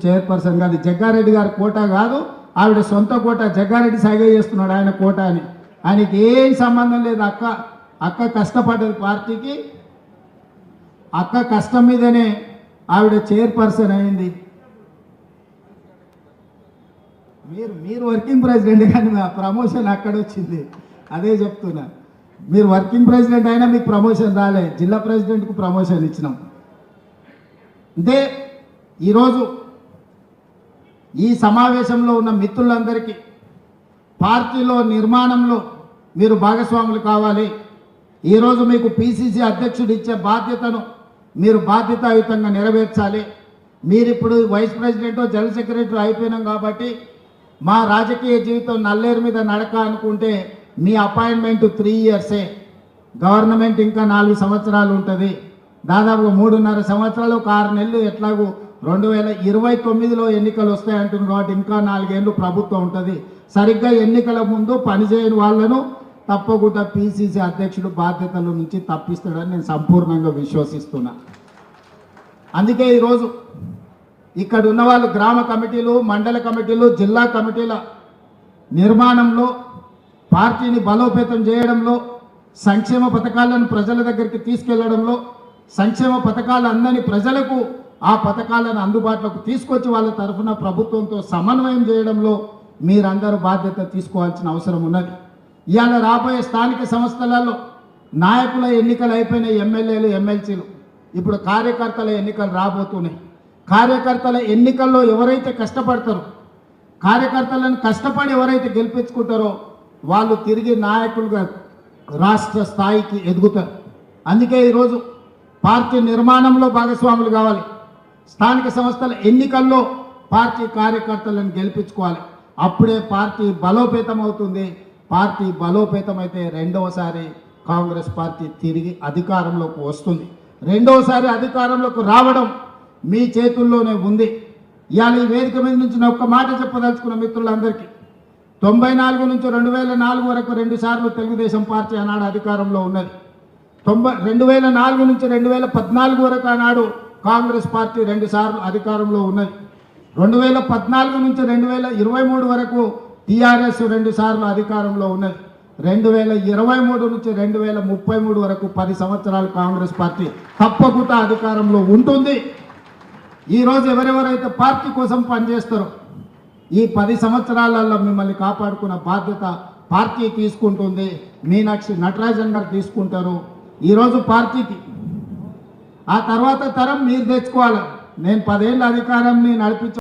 Chairperson కాదు, జగ్గారెడ్డి గారి కోట కాదు, ఆవిడ సొంత కోట. జగ్గారెడ్డి సాగే చేస్తున్నాడు ఆయన కోట అని. ఆయనకి ఏం సంబంధం లేదు. అక్క కష్టపడ్డది పార్టీకి, అక్క కష్టం మీదనే ఆవిడ చైర్పర్సన్ అయింది. మీరు వర్కింగ్ ప్రెసిడెంట్, కానీ మా ప్రమోషన్ అక్కడ వచ్చింది. అదే చెప్తున్నా, మీరు వర్కింగ్ ప్రెసిడెంట్ అయినా మీకు ప్రమోషన్ రాలే, జిల్లా ప్రెసిడెంట్కు ప్రమోషన్ ఇచ్చినాం. అంటే ఈరోజు ఈ సమావేశంలో ఉన్న మిత్రులందరికీ పార్టీలో నిర్మాణంలో మీరు భాగస్వాములు కావాలి. ఈరోజు మీకు పిసిసి అధ్యక్షుడు ఇచ్చే బాధ్యతను మీరు బాధ్యతాయుతంగా నెరవేర్చాలి. మీరిప్పుడు వైస్ ప్రెసిడెంట్ జనరల్ సెక్రటరీ అయిపోయినాం కాబట్టి మా రాజకీయ జీవితం నల్లేరు మీద నడక అనుకుంటే మీ అపాయింట్మెంట్ 3 ఇయర్సే, గవర్నమెంట్ ఇంకా 4 సంవత్సరాలు ఉంటుంది. దాదాపుగా 3.5 సంవత్సరాలు, 6 నెలలు. ఎట్లాగూ 2029లో ఎన్నికలు వస్తాయంటున్నారు కాబట్టి ఇంకా 4 ఏళ్ళు ప్రభుత్వం ఉంటుంది. సరిగ్గా ఎన్నికల ముందు పనిచేయని వాళ్ళను తప్పకుండా పిసిసి అధ్యక్షుడు బాధ్యతల నుంచి తప్పిస్తాడని నేను సంపూర్ణంగా విశ్వసిస్తున్నా. అందుకే ఈరోజు ఇక్కడ ఉన్న వాళ్ళు గ్రామ కమిటీలు, మండల కమిటీలు, జిల్లా కమిటీల నిర్మాణంలో, పార్టీని బలోపేతం చేయడంలో, సంక్షేమ పథకాలను ప్రజల దగ్గరికి తీసుకెళ్లడంలో, సంక్షేమ పథకాలు అందని ప్రజలకు ఆ పథకాలను అందుబాటులోకి తీసుకొచ్చి వాళ్ళ తరఫున ప్రభుత్వంతో సమన్వయం చేయడంలో మీరందరూ బాధ్యత తీసుకోవాల్సిన అవసరం ఉన్నది. ఇవాళ రాబోయే స్థానిక సంస్థలలో నాయకుల ఎన్నికలు అయిపోయినాయి, ఎమ్మెల్యేలు, ఎమ్మెల్సీలు. ఇప్పుడు కార్యకర్తల ఎన్నికలు రాబోతున్నాయి. కార్యకర్తల ఎన్నికల్లో ఎవరైతే కష్టపడతారో, కార్యకర్తలను కష్టపడి ఎవరైతే గెలిపించుకుంటారో వాళ్ళు తిరిగి నాయకులుగా రాష్ట్ర స్థాయికి ఎదుగుతారు. అందుకే ఈరోజు పార్టీ నిర్మాణంలో భాగస్వాములు కావాలి. స్థానిక సంస్థల ఎన్నికల్లో పార్టీ కార్యకర్తలను గెలిపించుకోవాలి. అప్పుడే పార్టీ బలోపేతం అవుతుంది. పార్టీ బలోపేతం అయితే రెండవసారి కాంగ్రెస్ పార్టీ తిరిగి అధికారంలోకి వస్తుంది. రెండవసారి అధికారంలోకి రావడం మీ చేతుల్లోనే ఉంది. ఇవాళ ఈ వేదిక మీద నుంచి నేను ఒక్క మాట చెప్పదలుచుకున్న మిత్రులందరికీ, 94 నుంచి 2004 వరకు 2 సార్లు తెలుగుదేశం పార్టీ ఆనాడు అధికారంలో ఉన్నది. 2004 నుంచి 2014 వరకు ఆనాడు కాంగ్రెస్ పార్టీ 2 సార్లు అధికారంలో ఉన్నది. 2014 నుంచి 2023 వరకు టీఆర్ఎస్ 2 సార్లు అధికారంలో ఉన్నది. 2023 నుంచి 2033 వరకు 10 సంవత్సరాలు కాంగ్రెస్ పార్టీ తప్పకుండా అధికారంలో ఉంటుంది. ఈరోజు ఎవరెవరైతే పార్టీ కోసం పనిచేస్తారో ఈ 10 సంవత్సరాలలో మిమ్మల్ని కాపాడుకున్న బాధ్యత పార్టీ తీసుకుంటుంది. మీనాక్షి నటరాజన్ గారు తీసుకుంటారు ఈరోజు పార్టీకి. ఆ తర్వాత తరం మీరు తెచ్చుకోవాలి. నేను 10 ఏళ్ళ అధికారాన్ని నడిపించ